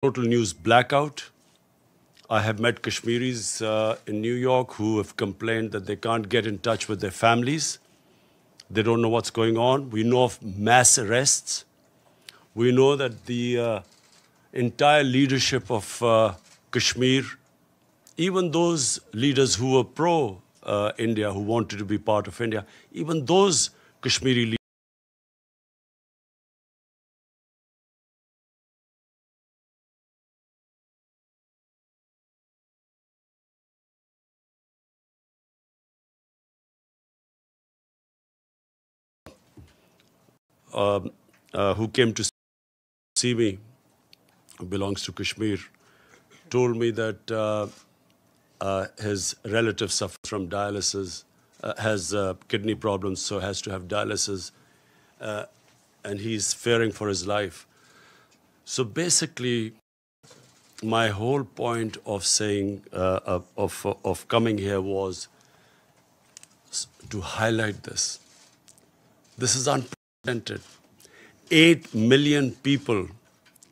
total news blackout. I have met Kashmiris in New York who have complained that they can't get in touch with their families. They don't know what's going on. We know of mass arrests. We know that the entire leadership of Kashmir, even those leaders who were pro-India, who wanted to be part of India, even those Kashmiri leaders who came to see me, who belongs to Kashmir, told me that his relative suffers from dialysis, has kidney problems, so has to have dialysis, and he's fearing for his life. So basically, my whole point of saying, of coming here was to highlight this. This is unprecedented. 8 million people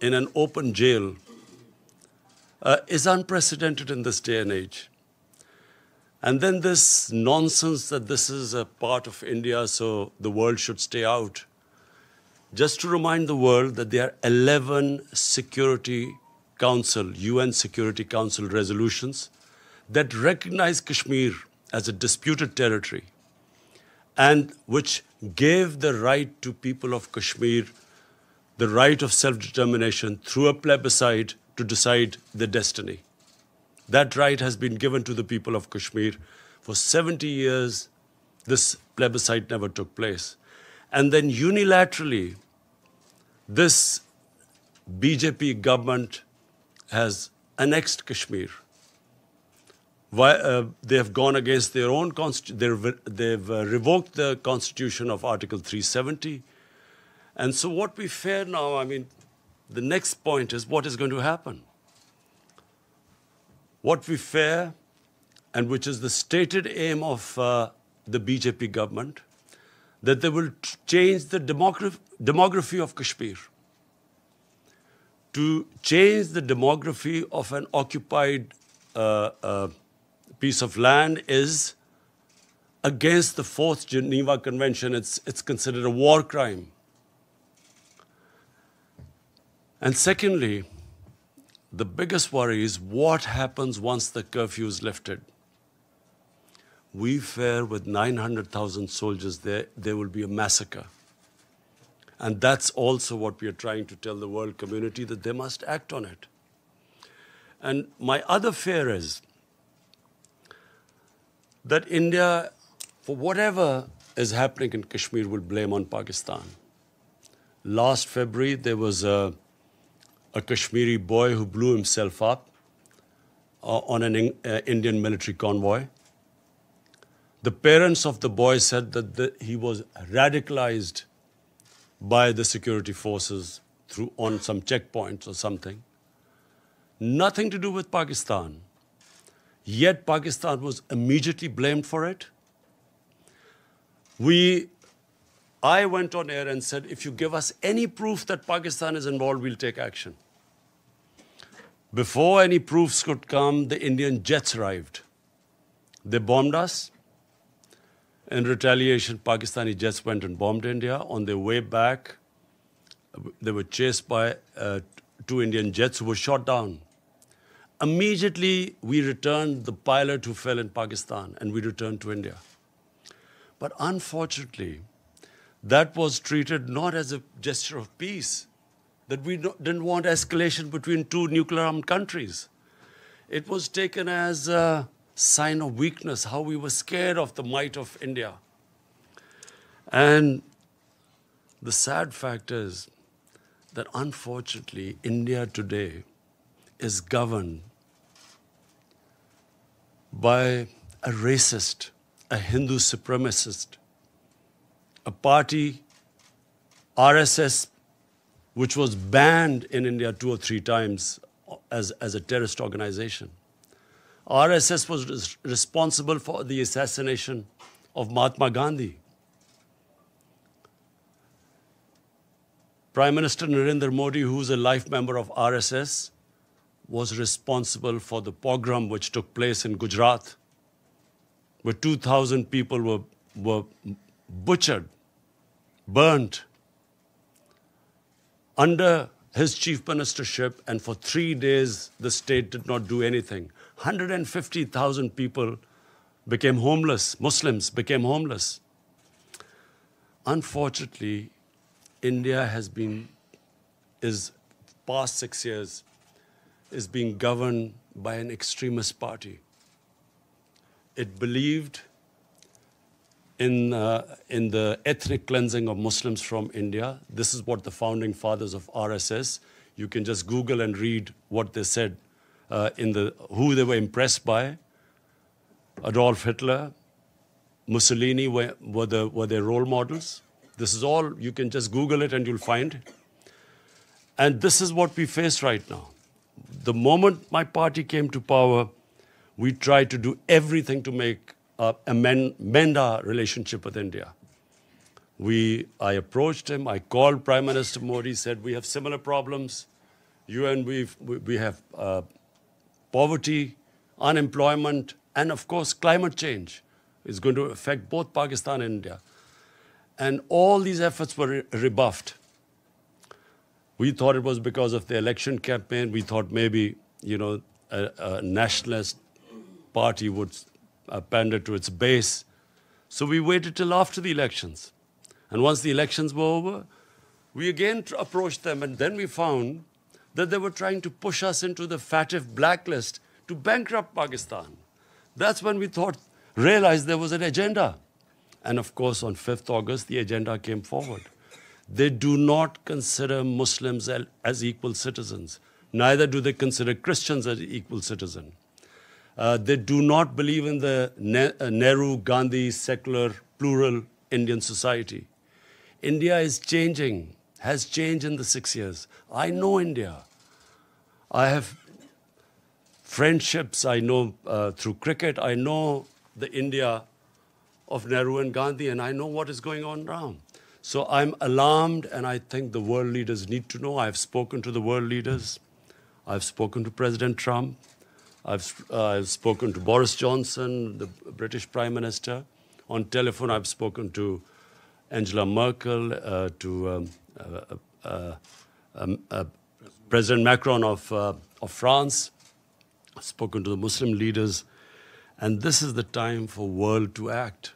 in an open jail is unprecedented in this day and age. And then this nonsense that this is a part of India, so the world should stay out. Just to remind the world that there are 11 Security Council, UN Security Council resolutions that recognize Kashmir as a disputed territory and which gave the right to people of Kashmir the right of self-determination through a plebiscite to decide their destiny. That right has been given to the people of Kashmir. For 70 years, this plebiscite never took place. And then unilaterally, this BJP government has annexed Kashmir. They have gone against their own constitution. They've revoked the constitution of Article 370. And so what we fear now, I mean, the next point is what is going to happen. What we fear, and which is the stated aim of the BJP government, that they will change the demography of Kashmir. To change the demography of an occupied piece of land is against the Fourth Geneva Convention. It's considered a war crime. And secondly, the biggest worry is what happens once the curfew is lifted. We fear with 900,000 soldiers there will be a massacre. And that's also what we are trying to tell the world community, that they must act on it. And my other fear is that India, for whatever is happening in Kashmir, will blame on Pakistan. Last February, there was a Kashmiri boy who blew himself up on an Indian military convoy. The parents of the boy said that he was radicalized by the security forces on some checkpoints or something. Nothing to do with Pakistan. Yet Pakistan was immediately blamed for it. I went on air and said, if you give us any proof that Pakistan is involved, we'll take action. Before any proofs could come, the Indian jets arrived. They bombed us. In retaliation, Pakistani jets went and bombed India. On their way back, they were chased by 2 Indian jets who were shot down. Immediately, we returned the pilot who fell in Pakistan, and we returned to India. But unfortunately, that was treated not as a gesture of peace, that we didn't want escalation between 2 nuclear-armed countries. It was taken as a sign of weakness, how we were scared of the might of India. And the sad fact is that unfortunately, India today is governed by a racist, a Hindu supremacist, a party, RSS, which was banned in India 2 or 3 times as a terrorist organization. RSS was responsible for the assassination of Mahatma Gandhi. Prime Minister Narendra Modi, who's a life member of RSS, was responsible for the pogrom which took place in Gujarat, where 2,000 people were butchered, burnt, under his chief ministership, and for 3 days the state did not do anything. 150,000 people became homeless, Muslims became homeless. Unfortunately, India is past 6 years, is being governed by an extremist party. It believed in the ethnic cleansing of Muslims from India. This is what the founding fathers of RSS, you can just Google and read what they said, who they were impressed by. Adolf Hitler, Mussolini were their role models. This is all, you can just Google it and you'll find it. And this is what we face right now. The moment my party came to power, we tried to do everything to mend our relationship with India. I approached him, I called Prime Minister Modi, said, we have similar problems. You and we have poverty, unemployment, and of course, climate change is going to affect both Pakistan and India. And all these efforts were rebuffed. We thought it was because of the election campaign. We thought maybe, a nationalist party would pander to its base. So we waited till after the elections. And once the elections were over, we again approached them, and then we found that they were trying to push us into the FATF blacklist to bankrupt Pakistan. That's when we realized there was an agenda. And of course, on 5th August, the agenda came forward. They do not consider Muslims as equal citizens. Neither do they consider Christians as equal citizens. They do not believe in the Nehru-Gandhi secular, plural Indian society. India is changing, has changed in the 6 years. I know India. I have friendships, I know through cricket, I know the India of Nehru and Gandhi, and I know what is going on now. So I'm alarmed, and I think the world leaders need to know. I've spoken to the world leaders. I've spoken to President Trump. I've spoken to Boris Johnson, the British Prime Minister. On telephone, I've spoken to Angela Merkel, to President Macron of France. I've spoken to the Muslim leaders. And this is the time for the world to act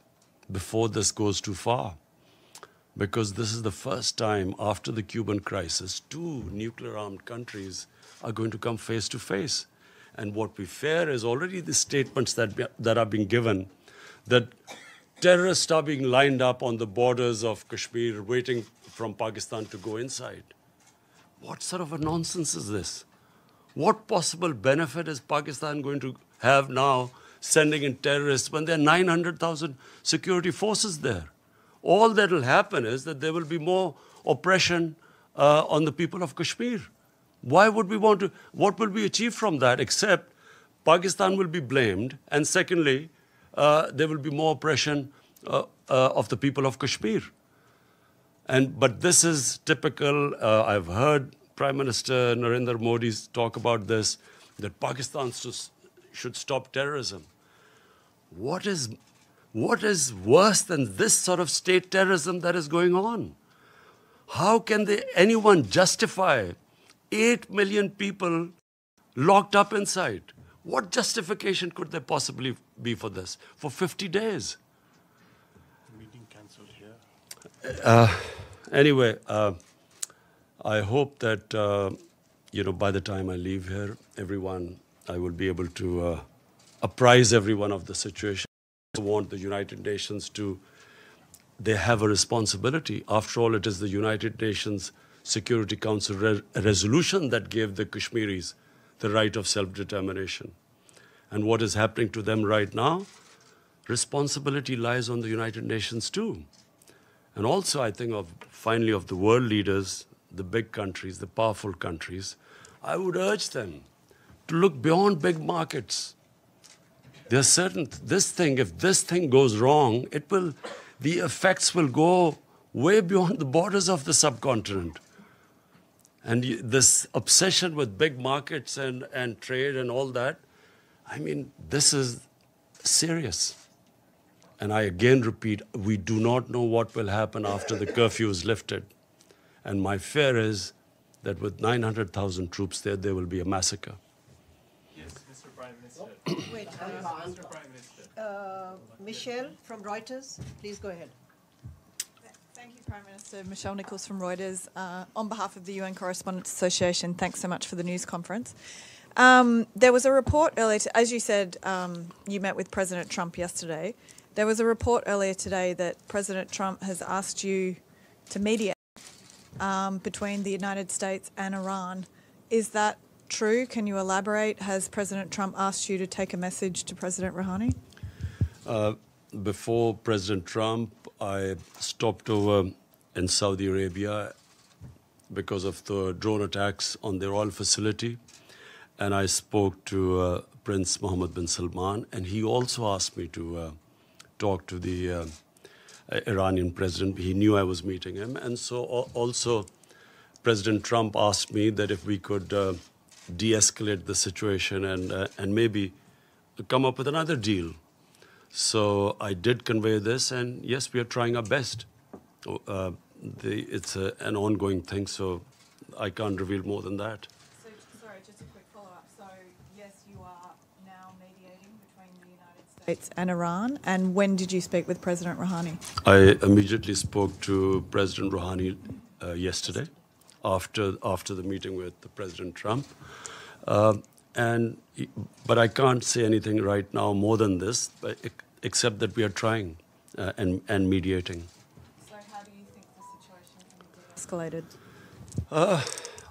before this goes too far. Because this is the first time after the Cuban crisis, 2 nuclear-armed countries are going to come face to face. And what we fear is already the statements that are being given, that terrorists are being lined up on the borders of Kashmir, waiting from Pakistan to go inside. What sort of a nonsense is this? What possible benefit is Pakistan going to have now sending in terrorists when there are 900,000 security forces there? All that will happen is that there will be more oppression on the people of Kashmir. Why would we want to, what will be achieved from that except Pakistan will be blamed, and secondly, there will be more oppression of the people of Kashmir. But this is typical. I've heard Prime Minister Narendra Modi talk about this, that Pakistan should stop terrorism. What is worse than this sort of state terrorism that is going on? How can anyone justify 8 million people locked up inside? What justification could there possibly be for this? For 50 days? Meeting cancelled here. Anyway, I hope that, by the time I leave here, I will be able to apprise everyone of the situation. I want the United Nations they have a responsibility. After all, it is the United Nations Security Council resolution that gave the Kashmiris the right of self-determination. And what is happening to them right now, responsibility lies on the United Nations too. And also, I think, finally, of the world leaders, the big countries, the powerful countries, I would urge them to look beyond big markets. There's certain, if this thing goes wrong, the effects will go way beyond the borders of the subcontinent. And this obsession with big markets and trade and all that, I mean, this is serious. And I again repeat, we do not know what will happen after the curfew is lifted. And my fear is that with 900,000 troops there, there will be a massacre. Yes, Mr. Prime Minister. Wait, Mr. Prime Minister. Michelle from Reuters, please go ahead. Thank you, Prime Minister. Michelle Nichols from Reuters. On behalf of the UN Correspondents Association, thanks so much for the news conference. There was a report earlier, as you said, you met with President Trump yesterday. There was a report earlier today that President Trump has asked you to mediate between the United States and Iran. Is that true? Can you elaborate? Has President Trump asked you to take a message to President Rouhani? Before President Trump, I stopped over in Saudi Arabia because of the drone attacks on their oil facility. And I spoke to Prince Mohammed bin Salman, and he also asked me to talk to the Iranian president. He knew I was meeting him. And so also President Trump asked me that if we could de-escalate the situation and maybe come up with another deal. So I did convey this, and yes, we are trying our best. It's an ongoing thing, so I can't reveal more than that. So, sorry, just a quick follow-up. So, yes, you are now mediating between the United States and Iran. And when did you speak with President Rouhani? I immediately spoke to President Rouhani yesterday, after the meeting with President Trump. But I can't say anything right now more than this, except that we are trying and mediating. So how do you think the situation can be de-escalated?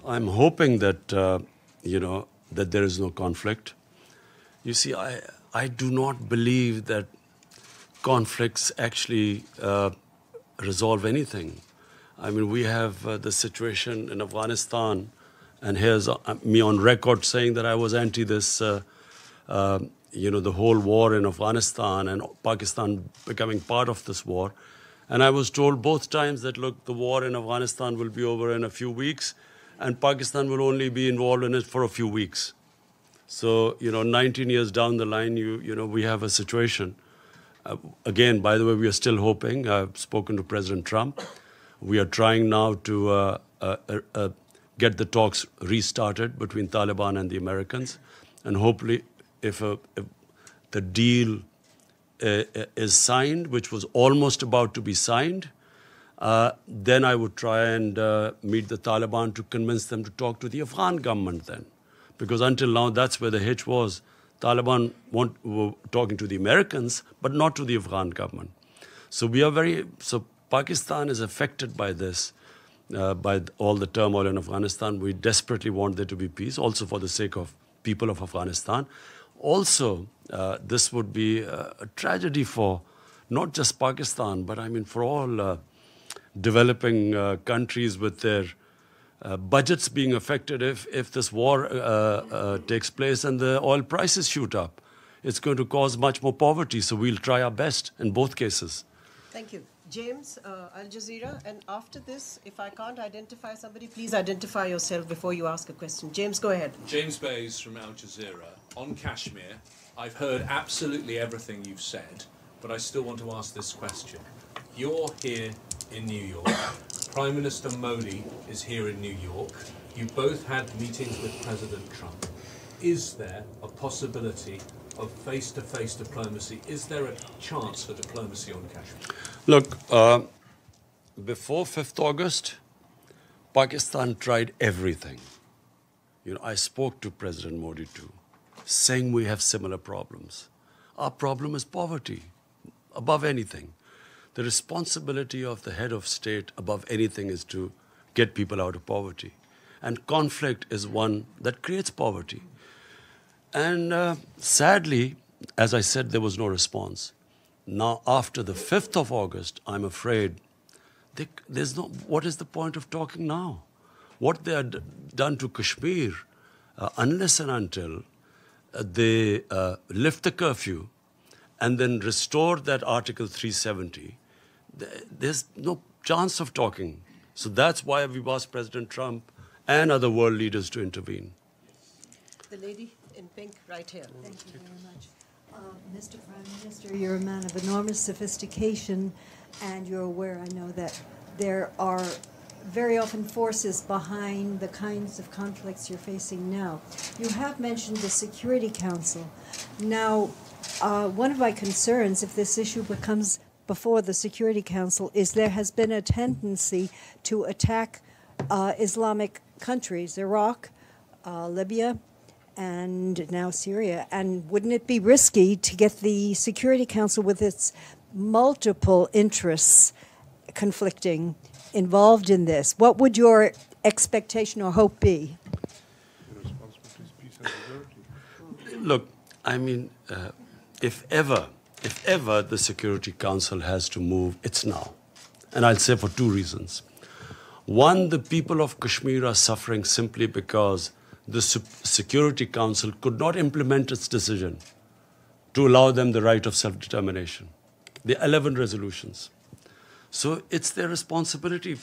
I'm hoping that, that there is no conflict. You see, I do not believe that conflicts actually resolve anything. I mean, we have the situation in Afghanistan, and here's me on record saying that I was anti this, the whole war in Afghanistan and Pakistan becoming part of this war. And I was told both times that, look, the war in Afghanistan will be over in a few weeks, and Pakistan will only be involved in it for a few weeks. So, 19 years down the line, we have a situation. Again, by the way, we are still hoping. I've spoken to President Trump. We are trying now to get the talks restarted between Taliban and the Americans. And hopefully, if the deal is signed, which was almost about to be signed, then I would try and meet the Taliban to convince them to talk to the Afghan government then. Because until now, that's where the hitch was. Taliban were talking to the Americans, but not to the Afghan government. So Pakistan is affected by this. By all the turmoil in Afghanistan. We desperately want there to be peace, also for the sake of people of Afghanistan. Also, this would be a tragedy for not just Pakistan, but I mean for all developing countries with their budgets being affected if this war takes place and the oil prices shoot up. It's going to cause much more poverty, so we'll try our best in both cases. Thank you. James, Al Jazeera, and after this, if I can't identify somebody, please identify yourself before you ask a question. James, go ahead. James Bays from Al Jazeera. On Kashmir, I've heard absolutely everything you've said, but I still want to ask this question. You're here in New York. Prime Minister Modi is here in New York. You both had meetings with President Trump. Is there a possibility of face-to-face diplomacy? Is there a chance for diplomacy on Kashmir? Look, before 5th August, Pakistan tried everything. I spoke to President Modi too, saying we have similar problems. Our problem is poverty, above anything. The responsibility of the head of state above anything is to get people out of poverty. And conflict is one that creates poverty. And sadly, as I said, there was no response. Now, after the 5th of August, I'm afraid what is the point of talking now? What they had done to Kashmir, unless and until they lift the curfew and then restore that Article 370, there's no chance of talking. So that's why we've asked President Trump and other world leaders to intervene. The lady in pink right here. Thank you very much. Mr. Prime Minister, you're a man of enormous sophistication, and you're aware, I know, that there are very often forces behind the kinds of conflicts you're facing now. You have mentioned the Security Council. Now, one of my concerns, if this issue becomes before the Security Council, is there has been a tendency to attack Islamic countries, Iraq, Libya, and now Syria. And wouldn't it be risky to get the Security Council, with its multiple interests conflicting, involved in this? What would your expectation or hope be? Look, I mean, if ever the Security Council has to move, it's now. And I'll say for two reasons. One, the people of Kashmir are suffering simply because the Security Council could not implement its decision to allow them the right of self-determination. The 11 resolutions. So it's their responsibility.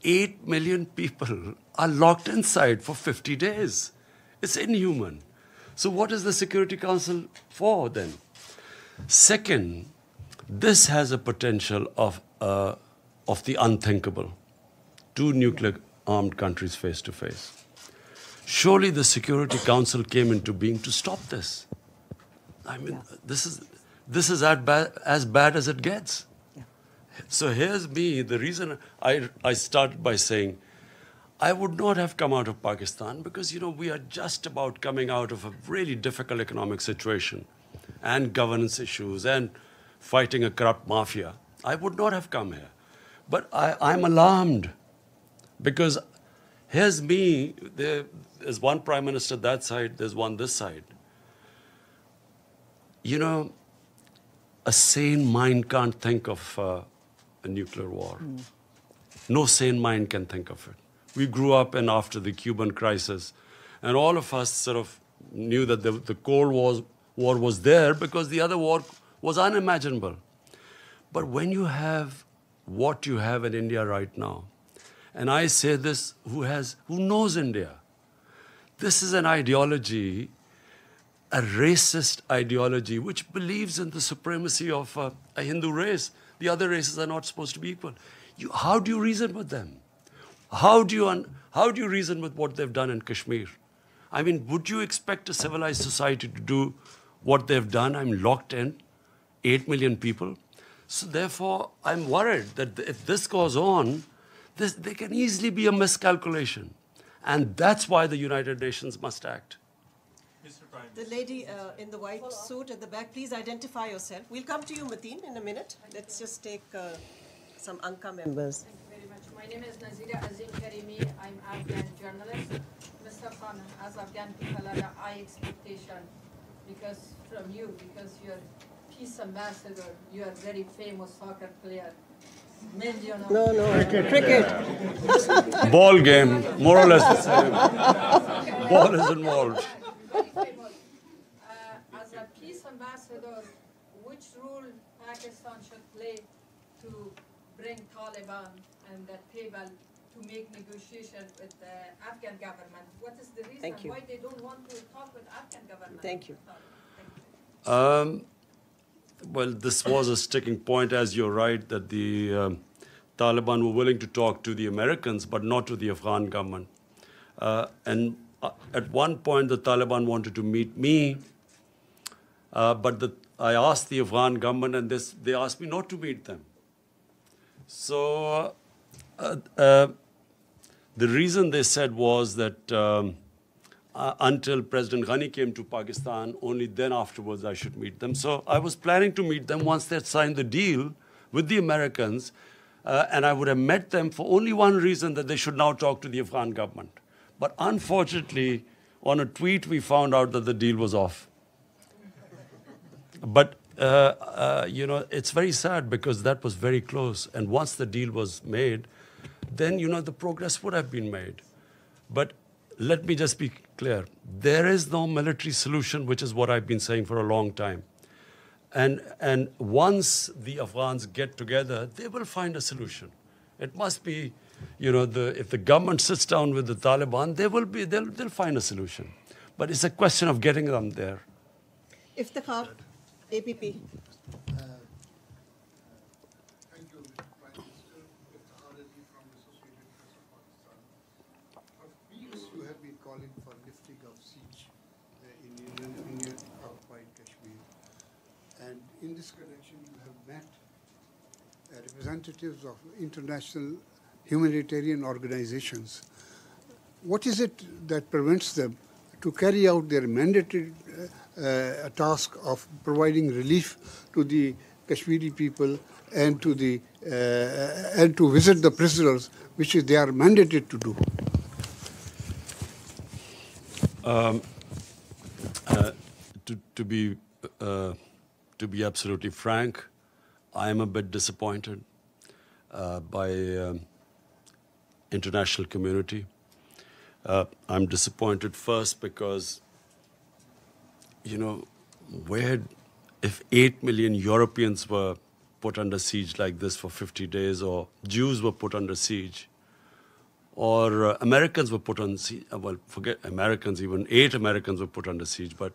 8 million people are locked inside for 50 days. It's inhuman. So what is the Security Council for then? Second, this has a potential of the unthinkable. Two nuclear-armed countries face to face. Surely the Security Council came into being to stop this. I mean, this is as bad as it gets. Yeah. So here's me, the reason I started by saying, I would not have come out of Pakistan because, we are just about coming out of a really difficult economic situation and governance issues and fighting a corrupt mafia. I would not have come here. But I'm alarmed because here's me, there's one prime minister that side, there's one this side. A sane mind can't think of a nuclear war. No sane mind can think of it. We grew up after the Cuban crisis, and all of us sort of knew that the Cold War was there because the other war was unimaginable. But when you have what you have in India right now, and I say this who knows India, this is an ideology, a racist ideology, which believes in the supremacy of a Hindu race. The other races are not supposed to be equal. How do you reason with them? How do you reason with what they've done in Kashmir? I mean, would you expect a civilized society to do what they've done? I'm locked in, 8 million people. So therefore, I'm worried that if this goes on, there can easily be a miscalculation. And that's why the United Nations must act. Mr. Prime The lady in the white suit at the back, please identify yourself. We'll come to you, Mateen, in a minute. Let's just take some ANCA members. Thank you very much. My name is Nazira Azim Karimi. I'm Afghan journalist. Mr. Khan, as Afghan people have a high expectation from you, because you're peace ambassador, you are very famous soccer player. No. Cricket. Ball game, more or less the same. Ball is involved. Very famous. As a peace ambassador, which role Pakistan should play to bring Taliban and the table to make negotiation with the Afghan government? What is the reason why they don't want to talk with Afghan government? Thank you. Well, this was a sticking point, as you're right, that the Taliban were willing to talk to the Americans, but not to the Afghan government. And at one point, the Taliban wanted to meet me, but I asked the Afghan government, and they asked me not to meet them. So the reason they said was that until President Ghani came to Pakistan, only then afterwards I should meet them. So I was planning to meet them once they had signed the deal with the Americans, and I would have met them for only one reason, that they should now talk to the Afghan government. But unfortunately, on a tweet, we found out that the deal was off. But, it's very sad because that was very close. And once the deal was made, then, the progress would have been made. But let me just be clear. There is no military solution, which is what I've been saying for a long time. And once the Afghans get together, they will find a solution. It must be if the government sits down with the Taliban, they'll find a solution. But it's a question of getting them there. Iftikhar, APP. Thank you, Mr. Prime Minister. Iftikhar Ali from Associated Press of Pakistan. For weeks, you have been calling for lifting of siege in Indian occupied Kashmir. And in this connection, you have met representatives of international humanitarian organizations. What is it that prevents them to carry out their mandated task of providing relief to the Kashmiri people and to visit the prisoners, which they are mandated to do? To be absolutely frank, I am a bit disappointed by international community. I'm disappointed first because, if 8 million Europeans were put under siege like this for 50 days, or Jews were put under siege, or Americans were put on siege, well, forget Americans, even 8 Americans were put under siege, but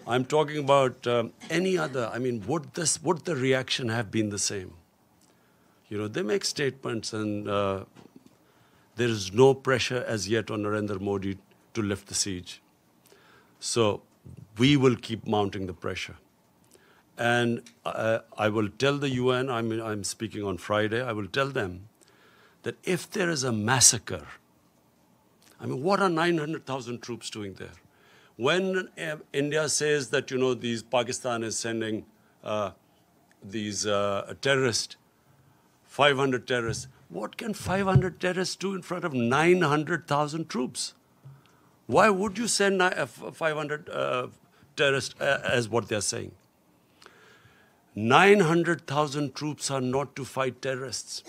I'm talking about any other. I mean, would the reaction have been the same? They make statements and there is no pressure as yet on Narendra Modi to lift the siege. So we will keep mounting the pressure. And I will tell the UN, I'm speaking on Friday, I will tell them that if there is a massacre, what are 900,000 troops doing there? When India says that, Pakistan is sending these terrorists, 500 terrorists, what can 500 terrorists do in front of 900,000 troops? Why would you send 500 terrorists as what they're saying? 900,000 troops are not to fight terrorists.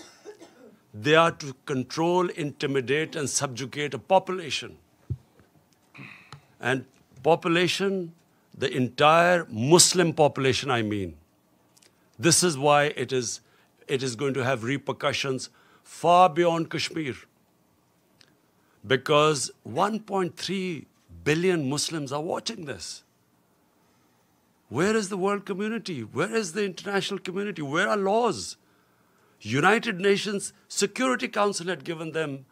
They are to control, intimidate, and subjugate a population. And population, the entire Muslim population, I mean. This is why it is going to have repercussions far beyond Kashmir. Because 1.3 billion Muslims are watching this. Where is the world community? Where is the international community? Where are laws? United Nations Security Council had given them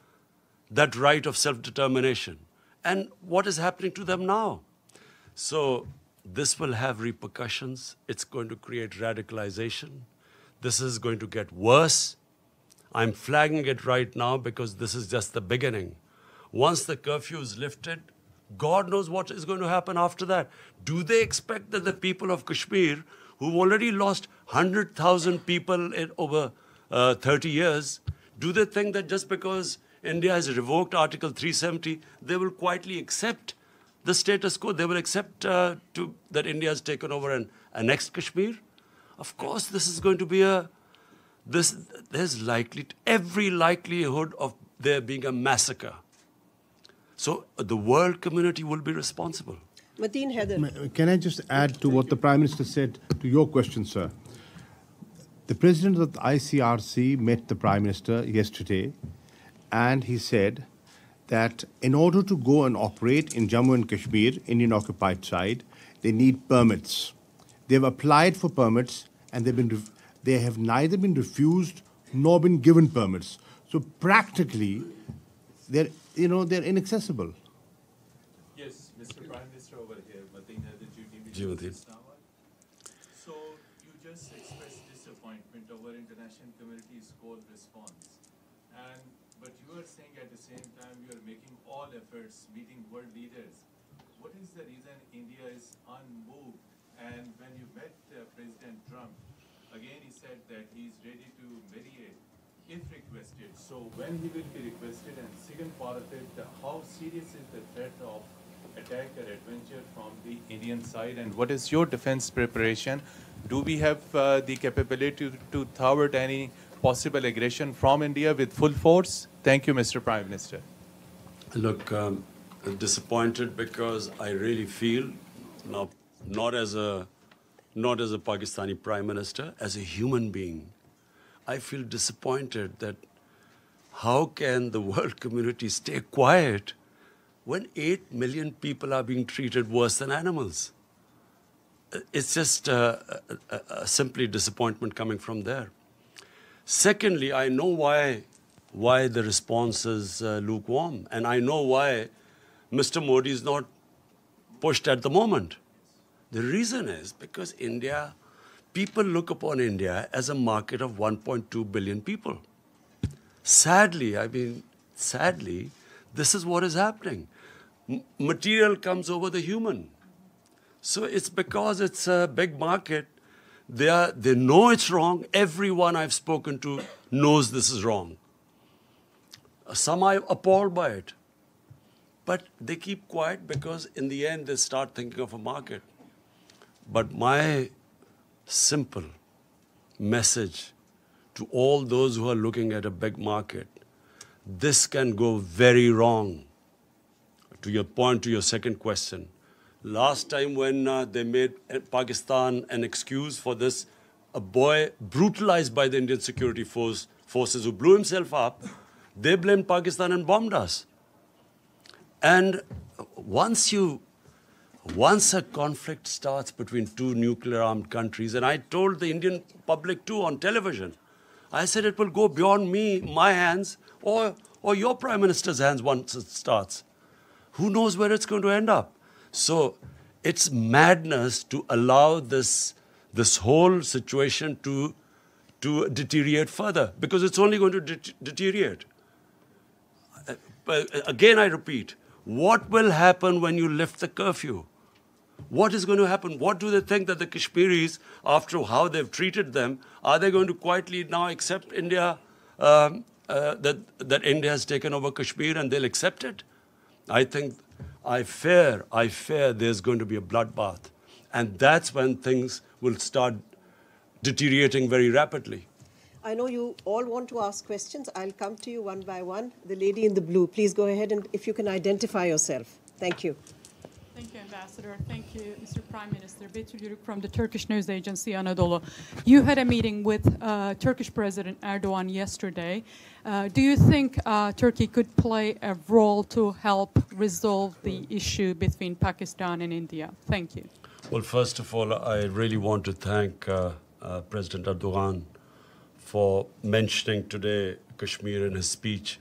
that right of self-determination. And what is happening to them now? So this will have repercussions. It's going to create radicalization. This is going to get worse. I'm flagging it right now because this is just the beginning. Once the curfew is lifted, God knows what is going to happen after that. Do they expect that the people of Kashmir, who've already lost 100,000 people in over 30 years, do they think that just because India has revoked Article 370, they will quietly accept the status quo? They will accept that India has taken over and annexed Kashmir? Of course, this is going to be there's every likelihood of there being a massacre. So the world community will be responsible. Mateen Haider. Can I just add to what the Prime Minister said to your question, sir? The President of the ICRC met the Prime Minister yesterday, and he said that in order to go and operate in Jammu and Kashmir, Indian occupied side, they need permits. They've applied for permits, and they have neither been refused nor been given permits. So practically, they're inaccessible. Yes, Mr. Prime Minister over here, Mateen Haider, Mateen. So you just expressed disappointment over international community's cold response. But you are saying at the same time you are making all efforts, meeting world leaders. What is the reason India is unmoved? And when you met President Trump, again he said that he is ready to mediate if requested. So when he will be requested, and second part of it, how serious is the threat of attack or adventure from the Indian side, and what is your defense preparation? Do we have the capability to thwart any possible aggression from India with full force? Thank you, Mr. Prime Minister. Look, I'm disappointed because I really feel, now, not as a Pakistani Prime Minister, as a human being, I feel disappointed that how can the world community stay quiet when 8 million people are being treated worse than animals? It's just simply disappointment coming from there. Secondly, I know why the response is lukewarm, and I know why Mr. Modi is not pushed at the moment. The reason is because people look upon India as a market of 1.2 billion people. Sadly, this is what is happening. Material comes over the human. So it's because it's a big market. They know it's wrong. Everyone I've spoken to knows this is wrong. Some are appalled by it. But they keep quiet because in the end they start thinking of a market. But my simple message to all those who are looking at a big market, this can go very wrong. To your second question, last time when they made Pakistan an excuse for this, a boy brutalized by the Indian security forces who blew himself up, they blamed Pakistan and bombed us. And once a conflict starts between two nuclear-armed countries, and I told the Indian public too on television, I said it will go beyond my hands, or your Prime Minister's hands once it starts. Who knows where it's going to end up? So it's madness to allow this whole situation to deteriorate further, because it's only going to deteriorate. Again, I repeat, what will happen when you lift the curfew? What is going to happen? What do they think that the Kashmiris, after how they've treated them, are they going to quietly now accept India, that India has taken over Kashmir and they'll accept it? I fear there's going to be a bloodbath. And that's when things will start deteriorating very rapidly. I know you all want to ask questions. I'll come to you one by one. The lady in the blue, please go ahead, and if you can identify yourself. Thank you. Thank you, Ambassador. Thank you, Mr. Prime Minister. Betül Yürük from the Turkish news agency Anadolu. You had a meeting with Turkish President Erdogan yesterday. Do you think Turkey could play a role to help resolve the issue between Pakistan and India? Thank you. Well, first of all, I really want to thank President Erdogan for mentioning today Kashmir in his speech.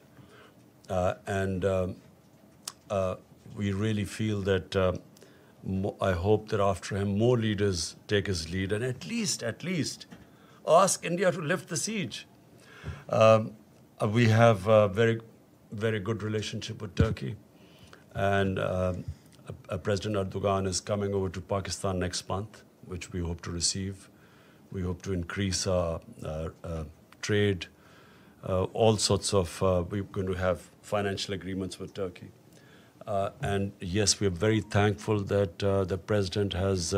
We really feel that I hope that after him more leaders take his lead and at least ask India to lift the siege. We have a very, very good relationship with Turkey, and President Erdogan is coming over to Pakistan next month, which we hope to receive. We hope to increase our trade, all sorts of, we're going to have financial agreements with Turkey. And yes, we are very thankful that the President has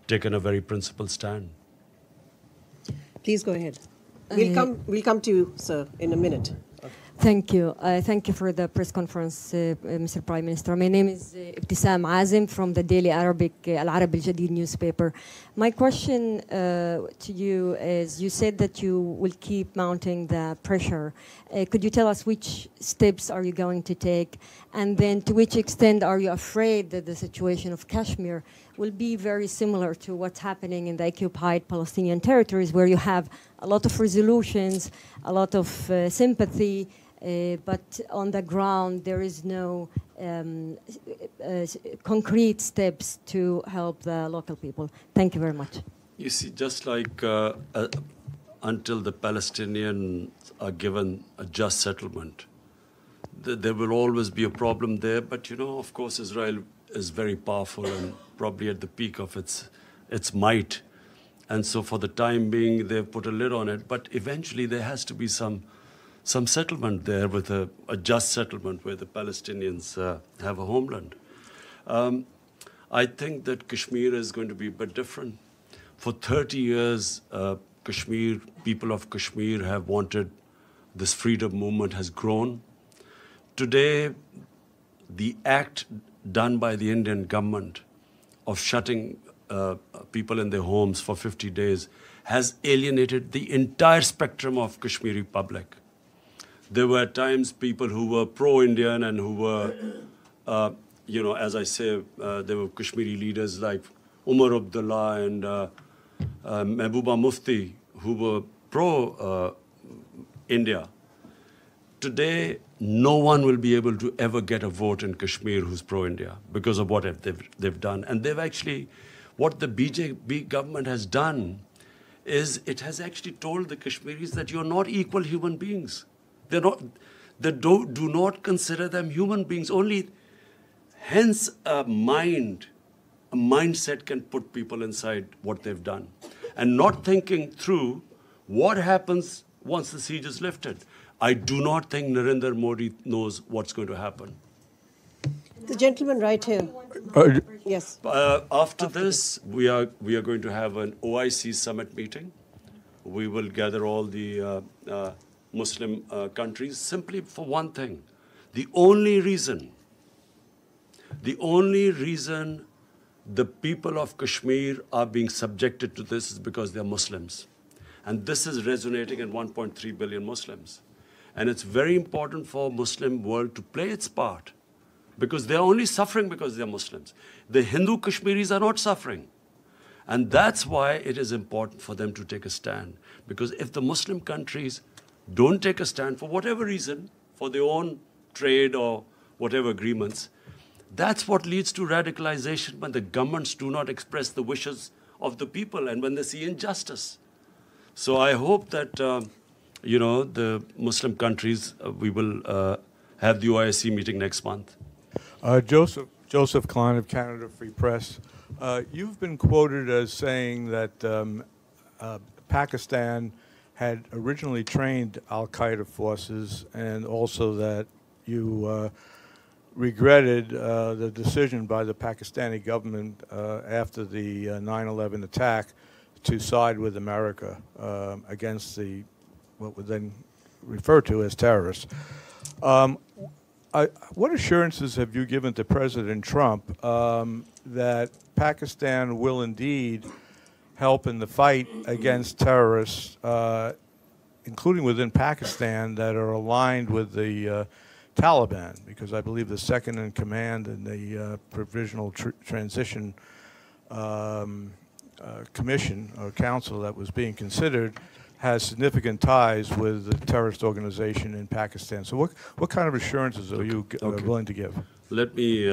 taken a very principled stand. Please go ahead. We'll come to you, sir, in a minute. Thank you. Thank you for the press conference, Mr. Prime Minister. My name is اعظم from the daily Arabic العرب الجديد newspaper. My question to you is, you said that you will keep mounting the pressure. Could you tell us which steps are you going to take? And then to which extent are you afraid that the situation of Kashmir will be very similar to what's happening in the occupied Palestinian territories, where you have a lot of resolutions, a lot of sympathy, but on the ground there is no concrete steps to help the local people. Thank you very much. You see, just like until the Palestinians are given a just settlement, there will always be a problem there. But, you know, of course, Israel is very powerful and probably at the peak of its might. And so for the time being, they've put a lid on it. But eventually there has to be some settlement there, with a just settlement where the Palestinians have a homeland. I think that Kashmir is going to be a bit different. For 30 years, people of Kashmir have wanted, this freedom movement has grown. Today, the act done by the Indian government of shutting people in their homes for 50 days has alienated the entire spectrum of Kashmiri public. there were at times people who were pro-Indian and who were, as I say, there were Kashmiri leaders like Umar Abdullah and Mehbooba Mufti who were pro-India. Today, no one will be able to ever get a vote in Kashmir who's pro-India because of what they've done. And they've actually, what the BJP government has done is it has actually told the Kashmiris that you're not equal human beings. They do not consider them human beings. Only, hence a mindset can put people inside what they've done. And not thinking through what happens once the siege is lifted. I do not think Narendra Modi knows what's going to happen. The gentleman right here. Yes. After this, we are going to have an OIC summit meeting. We will gather all the Muslim countries simply for one thing. The only reason the people of Kashmir are being subjected to this is because they're Muslims. And this is resonating in 1.3 billion Muslims. And it's very important for Muslim world to play its part because they're only suffering because they're Muslims. The Hindu Kashmiris are not suffering. And that's why it is important for them to take a stand. Because if the Muslim countries don't take a stand for whatever reason, for their own trade or whatever agreements, that's what leads to radicalization when the governments do not express the wishes of the people and when they see injustice. So I hope that, the Muslim countries, we will have the OIC meeting next month. Joseph Klein of Canada Free Press. You've been quoted as saying that Pakistan had originally trained al-Qaeda forces and also that you regretted the decision by the Pakistani government after the 9/11 attack to side with America against the what would then refer to as terrorists. What assurances have you given to President Trump that Pakistan will indeed help in the fight against terrorists, including within Pakistan, that are aligned with the Taliban? Because I believe the second in command in the Provisional Transition Commission or Council that was being considered has significant ties with the terrorist organization in Pakistan. So what kind of assurances are you willing to give? Let me,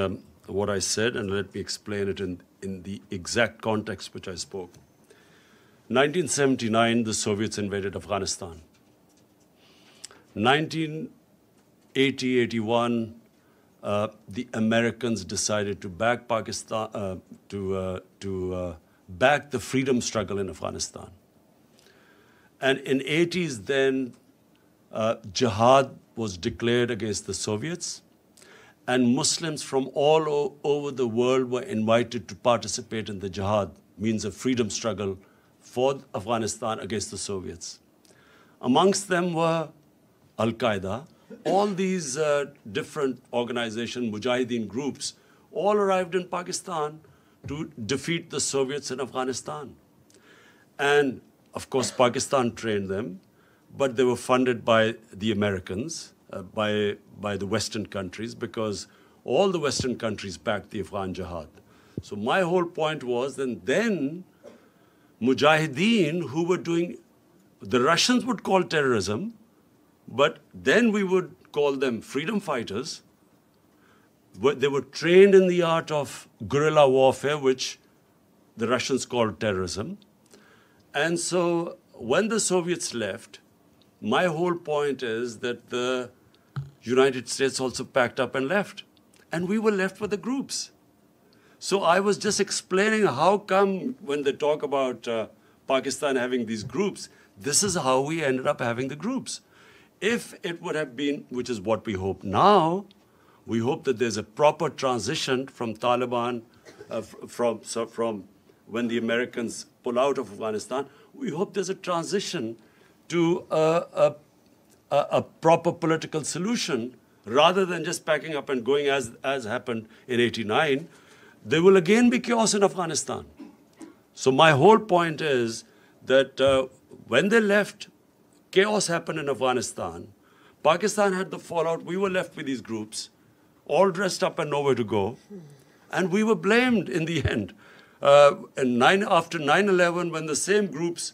what I said, and let me explain it in the exact context which I spoke. 1979, the Soviets invaded Afghanistan. 1980-81, the Americans decided to back Pakistan, back the freedom struggle in Afghanistan. And in 80s then, jihad was declared against the Soviets, and Muslims from all over the world were invited to participate in the jihad, means a freedom struggle for Afghanistan against the Soviets. Amongst them were Al-Qaeda. All these different organizations, Mujahideen groups, all arrived in Pakistan to defeat the Soviets in Afghanistan. And of course, Pakistan trained them, but they were funded by the Americans, by the Western countries, because all the Western countries backed the Afghan jihad. So my whole point was that then Mujahideen, who were doing, the Russians would call terrorism, but then we would call them freedom fighters. They were trained in the art of guerrilla warfare, which the Russians called terrorism. And so when the Soviets left, my whole point is that the United States also packed up and left. And we were left with the groups. So I was just explaining how come when they talk about Pakistan having these groups, this is how we ended up having the groups. If it would have been, which is what we hope now, we hope that there's a proper transition from Taliban, from when the Americans pull out of Afghanistan, we hope there's a transition to a proper political solution rather than just packing up and going as happened in '89. There will again be chaos in Afghanistan. So my whole point is that when they left, chaos happened in Afghanistan, Pakistan had the fallout. We were left with these groups, all dressed up and nowhere to go. And we were blamed in the end. After 9/11, when the same groups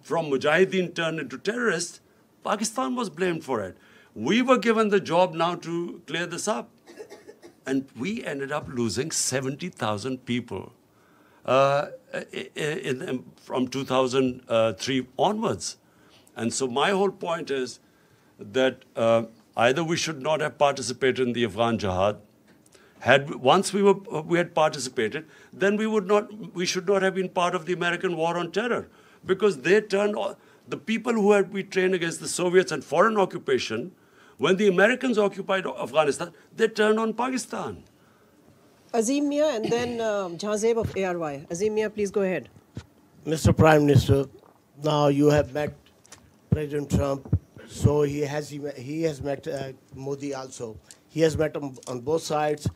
from Mujahideen turned into terrorists, Pakistan was blamed for it. We were given the job now to clear this up. And we ended up losing 70,000 people from 2003 onwards. And so my whole point is that either we should not have participated in the Afghan jihad. Once we had participated, then we should not have been part of the American war on terror, because they turned the people who had we trained against the Soviets and foreign occupation. When the Americans occupied Afghanistan, they turned on Pakistan. Azim Mia and then Jahzeb of ARY. Azim Mia, please go ahead. Mr. Prime Minister, now you have met President Trump, so he has met Modi also. He has met him on both sides,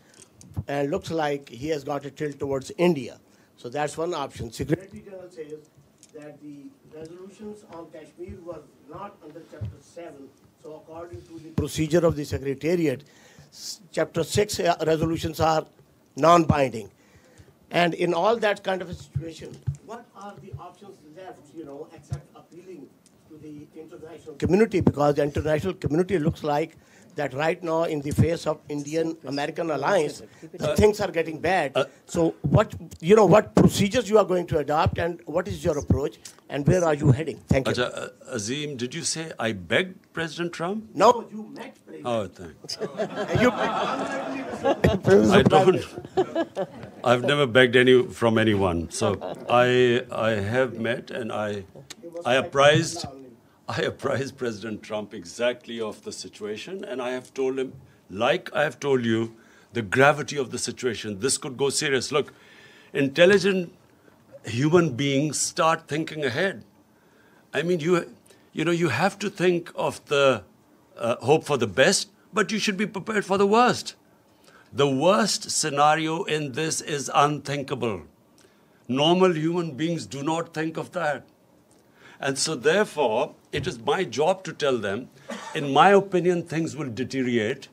and looks like he has got a tilt towards India. So that's one option. Secretary General says that the resolutions on Kashmir were not under Chapter 7. So according to the procedure of the Secretariat, Chapter 6 resolutions are non-binding. And in all that kind of a situation, what are the options left, except appealing to the international community? Because the international community looks like that right now, in the face of Indian-American alliance, things are getting bad. So what procedures you are going to adopt, and what is your approach, and where are you heading? Thank you. Azim, did you say I begged President Trump? No, you met President. Oh, thanks. I don't. I've never begged from anyone. So I have met, and I apprised President Trump exactly of the situation, and I have told him, like I have told you, the gravity of the situation. This could go serious. Look, intelligent human beings start thinking ahead. I mean, you have to think of the hope for the best, but you should be prepared for the worst. The worst scenario in this is unthinkable. Normal human beings do not think of that. And so therefore, it is my job to tell them, in my opinion, things will deteriorate.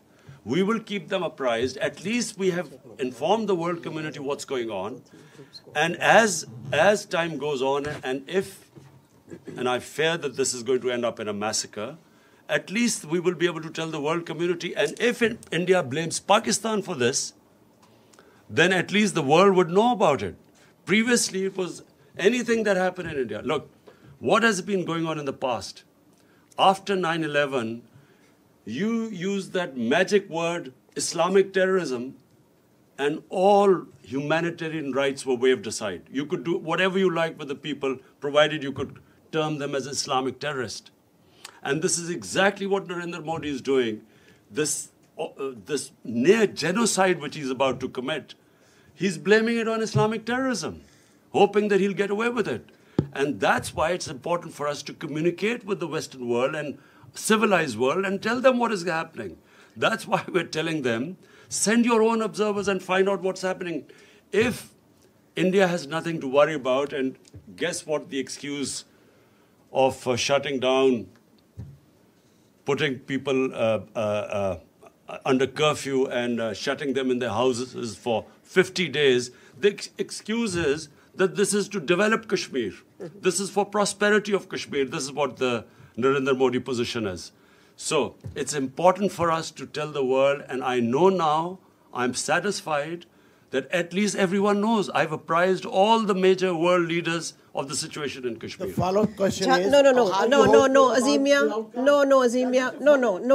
We will keep them apprised. At least we have informed the world community what's going on. And as time goes on, and I fear that this is going to end up in a massacre, at least we will be able to tell the world community. And if India blames Pakistan for this, then at least the world would know about it. Previously, it was anything that happened in India. Look, what has been going on in the past? After 9/11, you used that magic word, Islamic terrorism, and all humanitarian rights were waved aside. You could do whatever you like with the people, provided you could term them as Islamic terrorists. And this is exactly what Narendra Modi is doing. This near genocide which he's about to commit, he's blaming it on Islamic terrorism, hoping that he'll get away with it. And that's why it's important for us to communicate with the Western world and civilized world and tell them what is happening. That's why we're telling them, send your own observers and find out what's happening. If India has nothing to worry about, and guess what the excuse of shutting down, putting people under curfew and shutting them in their houses for 50 days, the excuse is that this is to develop Kashmir. This is for prosperity of Kashmir. This is what the Narendra Modi position is. So it's important for us to tell the world, and I know now, I'm satisfied that at least everyone knows. I've apprised all the major world leaders of the situation in Kashmir. The follow-up question is... No, Azimia. No,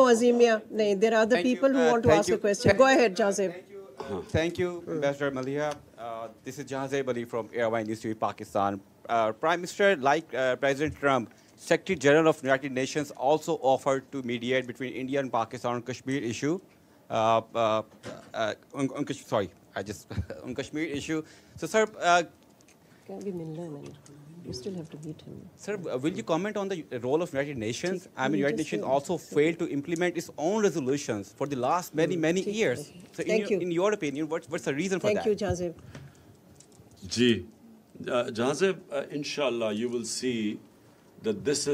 Azimia. No, there are other people who want to ask a question. Go ahead, Jahzeb. Thank you, Ambassador Maliha. This is Jahzeb Ali from Airwine News TV, Pakistan. Prime Minister, like President Trump, Secretary General of the United Nations also offered to mediate between India and Pakistan on Kashmir issue. On Kashmir issue. So, sir, you still have to meet him. Sir, will you comment on the role of United Nations? I mean, United Nations also failed to implement its own resolutions for the last many years. So, in your opinion, what's the reason for that? Thank you, Jahzeb. Jahzeb, inshallah, you will see that this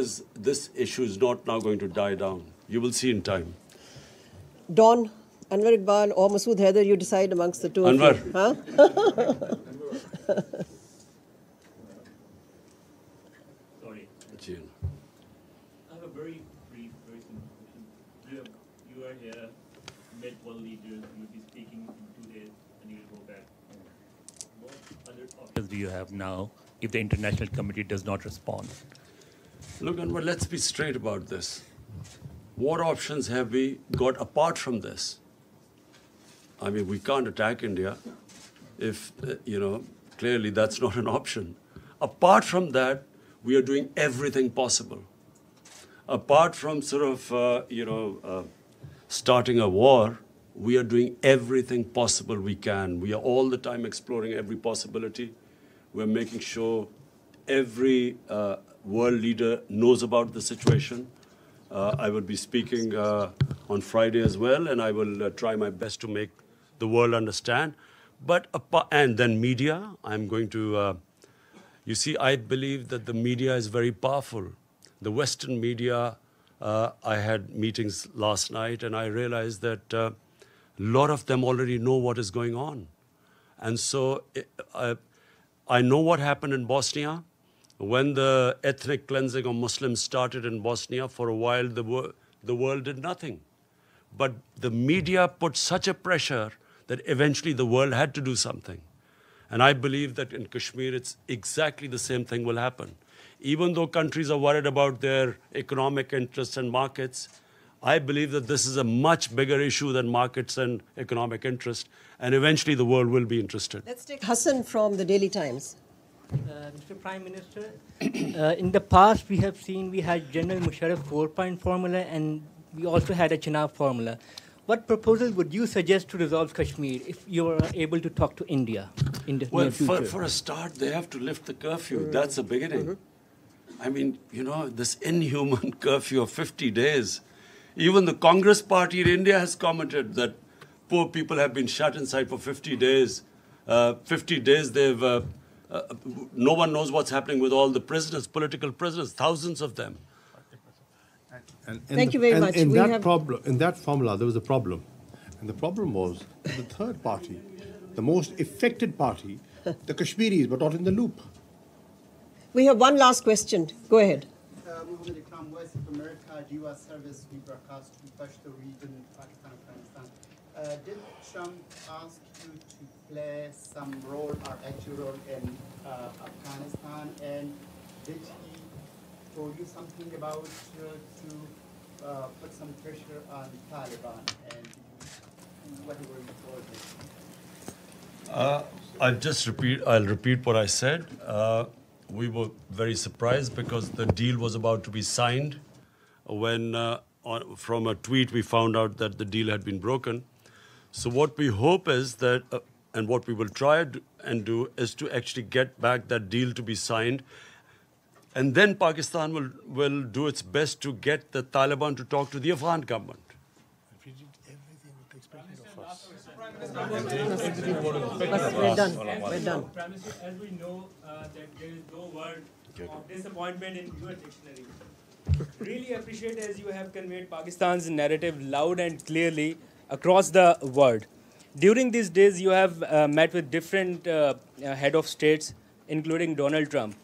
issue is not now going to die down. You will see in time. Dawn, Anwar Iqbal or Masood Haider, you decide amongst the two Anwar. of you. Huh? Sorry. Jane. I have a very brief, very simple question. You are here, met world leaders, you'll be speaking in 2 days, and you'll go back. What other options do you have now if the international committee does not respond? Look, Anwar, let's be straight about this. What options have we got apart from this? I mean, we can't attack India if, clearly that's not an option. Apart from that, we are doing everything possible. Apart from starting a war, we are doing everything possible we can. We are all the time exploring every possibility. We're making sure every world leader knows about the situation. I will be speaking on Friday as well, and I will try my best to make the world understand. And then media, I'm going to, you see, I believe that the media is very powerful. The Western media, I had meetings last night, and I realized that a lot of them already know what is going on. And so I know what happened in Bosnia. When the ethnic cleansing of Muslims started in Bosnia, for a while the world did nothing. But the media put such a pressure that eventually the world had to do something. And I believe that in Kashmir, it's exactly the same thing will happen. Even though countries are worried about their economic interests and markets, I believe that this is a much bigger issue than markets and economic interest. And eventually the world will be interested. Let's take Hassan from the Daily Times. Mr. Prime Minister, in the past we have seen we had General Musharraf 4-point formula and we also had a Chenab formula. What proposal would you suggest to resolve Kashmir if you were able to talk to India in the near future? For a start, they have to lift the curfew. That's the beginning. I mean, this inhuman curfew of 50 days. Even the Congress party in India has commented that poor people have been shut inside for 50 days. 50 days they've... no one knows what's happening with all the prisoners, political prisoners, thousands of them. Thank you very much. In that formula, there was a problem. And the problem was the third party, the most affected party, the Kashmiris, were not in the loop. We have one last question. Go ahead. Voice of America, U.S. service, we broadcast to Pashto region, Pakistan, Afghanistan. Did Trump ask you to play some role or active role in Afghanistan? And did he told you something about to put some pressure on Taliban? And whatever you told me. I'll repeat what I said. We were very surprised because the deal was about to be signed when from a tweet we found out that the deal had been broken. So what we hope is that, and what we will try and do, is to actually get back that deal to be signed. And then Pakistan will do its best to get the Taliban to talk to the Afghan government. We're done. We're done. As we know that there is no word of disappointment in your dictionary. Really appreciate as you have conveyed Pakistan's narrative loud and clearly across the world. During these days, you have met with different head of states, including Donald Trump.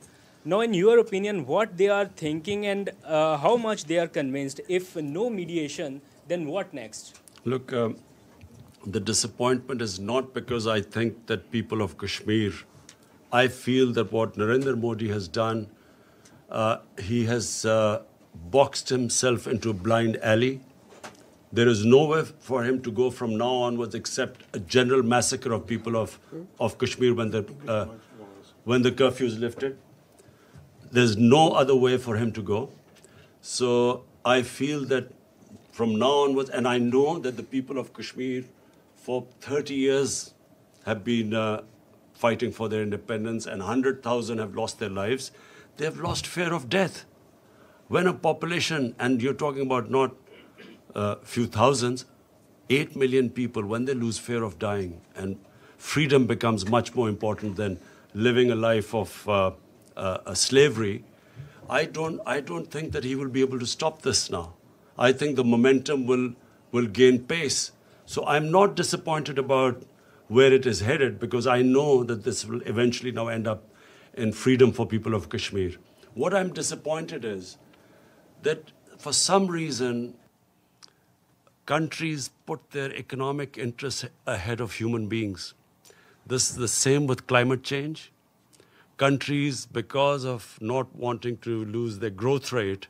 Now, in your opinion, what they are thinking and how much they are convinced? If no mediation, then what next? Look, the disappointment is not because I think that people of Kashmir, I feel that what Narendra Modi has done, he has boxed himself into a blind alley. There is nowhere for him to go from now onwards except a general massacre of people of Kashmir when the curfew is lifted. There's no other way for him to go. So I feel that from now onwards, and I know that the people of Kashmir for 30 years have been fighting for their independence, and 100,000 have lost their lives. They have lost fear of death. When a population, and you're talking about not few thousands, 8 million people, when they lose fear of dying, and freedom becomes much more important than living a life of slavery, I don't think that he will be able to stop this now. I think the momentum will gain pace. So I'm not disappointed about where it is headed, because I know that this will eventually now end up in freedom for people of Kashmir. What I'm disappointed is that for some reason, countries put their economic interests ahead of human beings. This is the same with climate change. Countries, because of not wanting to lose their growth rate,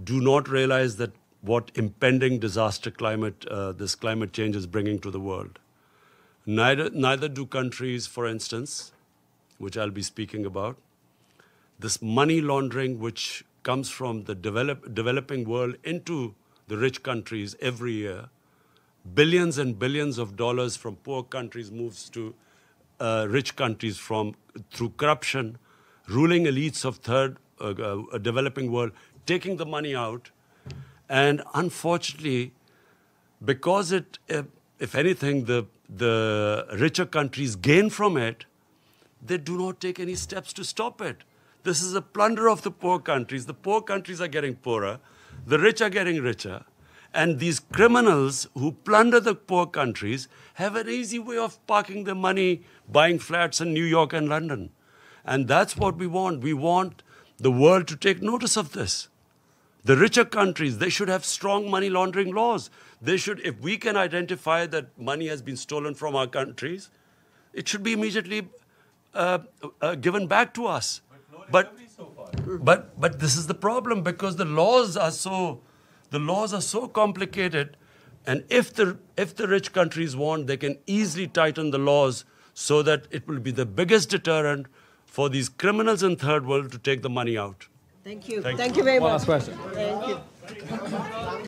do not realize that what impending disaster this climate change is bringing to the world. Neither do countries, for instance, which I'll be speaking about, this money laundering which comes from the developing world into the rich countries every year. Billions and billions of dollars from poor countries moves to rich countries through corruption, ruling elites of developing world, taking the money out. And unfortunately, because if anything, the richer countries gain from it, they do not take any steps to stop it. This is a plunder of the poor countries. The poor countries are getting poorer. The rich are getting richer. And these criminals who plunder the poor countries have an easy way of parking their money, buying flats in New York and London. And that's what we want. We want the world to take notice of this. The richer countries, they should have strong money laundering laws. They should, if we can identify that money has been stolen from our countries, it should be immediately given back to us. But this is the problem, because the laws are so complicated, and if the rich countries want, they can easily tighten the laws so that it will be the biggest deterrent for these criminals in third world to take the money out. Thank you. Thank you. Thank you very much. One last question. Thank you.